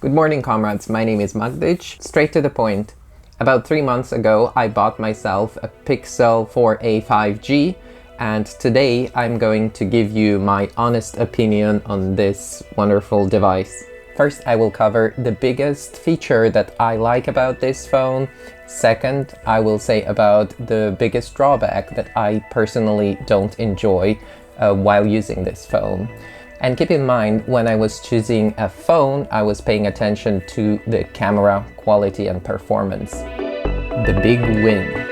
Good morning, comrades. My name is Magdych. Straight to the point. About 3 months ago, I bought myself a Pixel 4a 5G, and today I'm going to give you my honest opinion on this wonderful device. First, I will cover the biggest feature that I like about this phone. Second, I will say about the biggest drawback that I personally don't enjoy while using this phone. And keep in mind, when I was choosing a phone, I was paying attention to the camera quality and performance. The big win.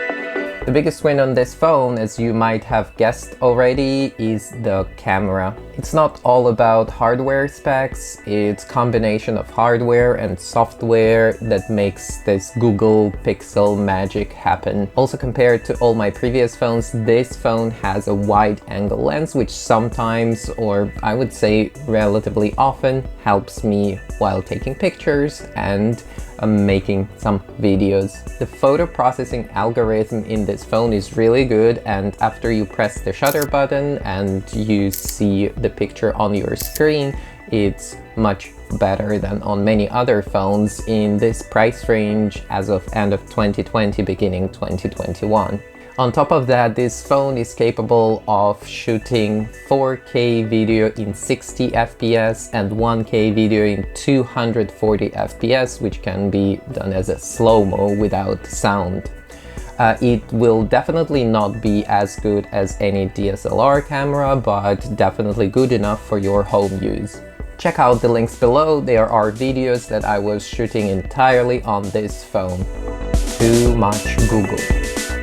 The biggest win on this phone, as you might have guessed already, is the camera. It's not all about hardware specs, it's a combination of hardware and software that makes this Google Pixel magic happen. Also, compared to all my previous phones, this phone has a wide angle lens, which sometimes, or I would say relatively often, helps me while taking pictures and making some videos. The photo processing algorithm in this phone is really good, and after you press the shutter button and you see the picture on your screen, it's much better than on many other phones in this price range as of end of 2020, beginning 2021. On top of that, this phone is capable of shooting 4K video in 60 FPS and 1K video in 240 FPS, which can be done as a slow-mo without sound. It will definitely not be as good as any DSLR camera, but definitely good enough for your home use. Check out the links below. There are videos that I was shooting entirely on this phone. Too much Google.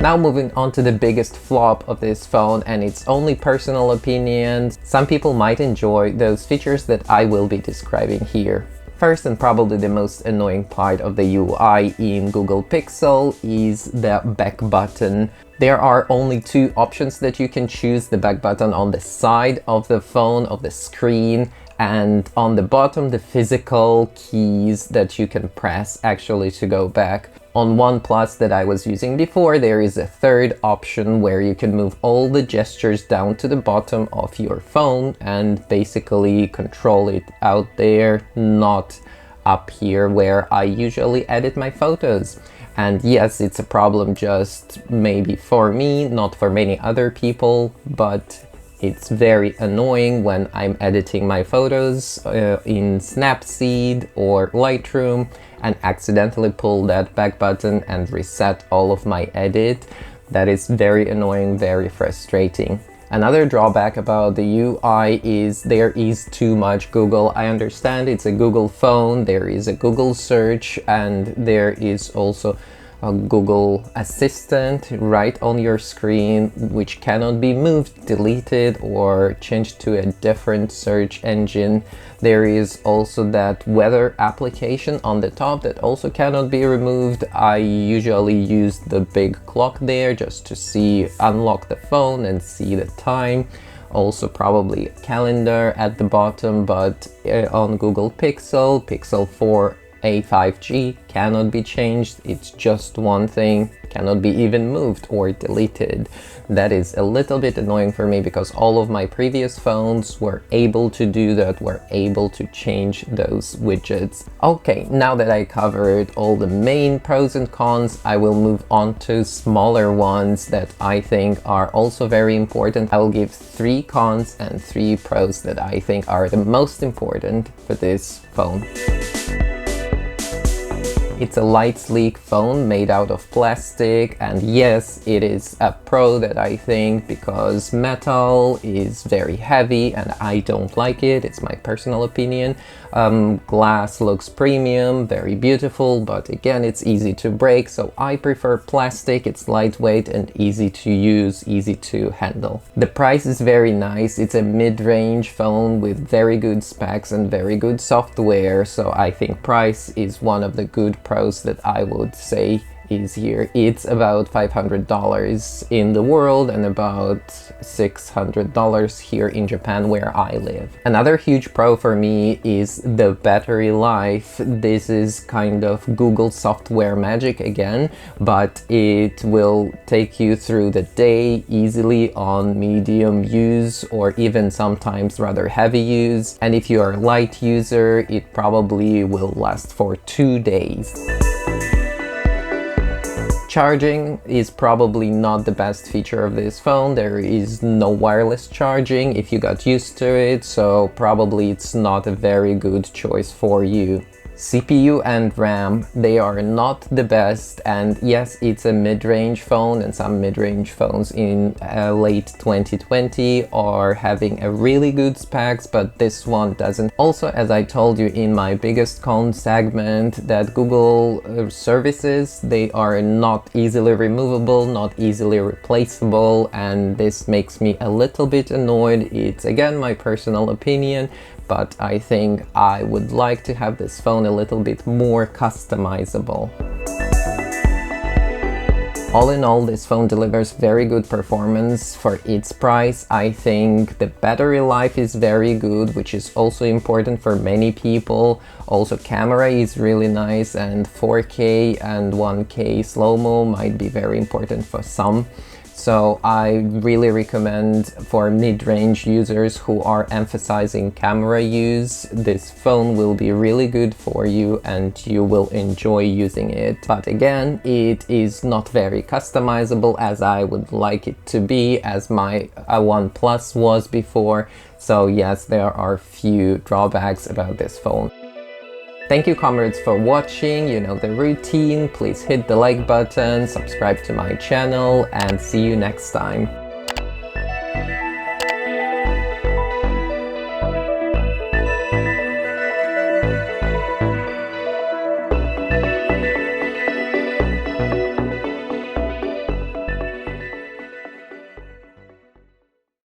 Now moving on to the biggest flop of this phone, and it's only personal opinions. Some people might enjoy those features that I will be describing here. First, and probably the most annoying part of the UI in Google Pixel is the back button. There are only two options that you can choose: the back button on the side of the phone, of the screen, and on the bottom the physical keys that you can press actually to go back. On OnePlus that I was using before, there is a third option where you can move all the gestures down to the bottom of your phone and basically control it out there, not up here where I usually edit my photos. And yes, it's a problem just maybe for me, not for many other people, but it's very annoying when I'm editing my photos in Snapseed or Lightroom and accidentally pull that back button and reset all of my edit. That is very annoying, very frustrating. Another drawback about the UI is there is too much Google. I understand it's a Google phone, there is a Google search, and there is also a Google Assistant right on your screen, which cannot be moved, deleted, or changed to a different search engine. There is also that weather application on the top that also cannot be removed. I usually use the big clock there just to unlock the phone and see the time. Also probably a calendar at the bottom, but on Google Pixel 4a 5G cannot be changed. It's just one thing, cannot be even moved or deleted. That is a little bit annoying for me because all of my previous phones were able to do that, were able to change those widgets. Okay, now that I covered all the main pros and cons, I will move on to smaller ones that I think are also very important. I will give 3 cons and 3 pros that I think are the most important for this phone. It's a light, sleek phone made out of plastic, and yes, it is a pro that I think, because metal is very heavy and I don't like it. It's my personal opinion. Glass looks premium, very beautiful, but again, it's easy to break, so I prefer plastic. It's lightweight and easy to use, easy to handle. The price is very nice. It's a mid-range phone with very good specs and very good software, so I think price is one of the good pros that I would say easier. It's about $500 in the world and about $600 here in Japan where I live. Another huge pro for me is the battery life. This is kind of Google software magic again, but it will take you through the day easily on medium use or even sometimes rather heavy use. And if you are a light user, it probably will last for 2 days. Charging is probably not the best feature of this phone. There is no wireless charging if you got used to it, so probably it's not a very good choice for you. CPU and RAM, they are not the best, and yes, it's a mid-range phone, and some mid-range phones in late 2020 are having a really good specs, but this one doesn't. Also, as I told you in my biggest con segment, that Google services, they are not easily removable, not easily replaceable, and this makes me a little bit annoyed. It's again my personal opinion, but I think I would like to have this phone a little bit more customizable. All in all, this phone delivers very good performance for its price. I think the battery life is very good, which is also important for many people. Also, camera is really nice, and 4K and 1K slow-mo might be very important for some. So I really recommend for mid-range users who are emphasizing camera use, this phone will be really good for you and you will enjoy using it. But again, it is not very customizable as I would like it to be, as my OnePlus was before. So yes, there are few drawbacks about this phone. Thank you, comrades, for watching. You know the routine. Please hit the like button, subscribe to my channel, and see you next time.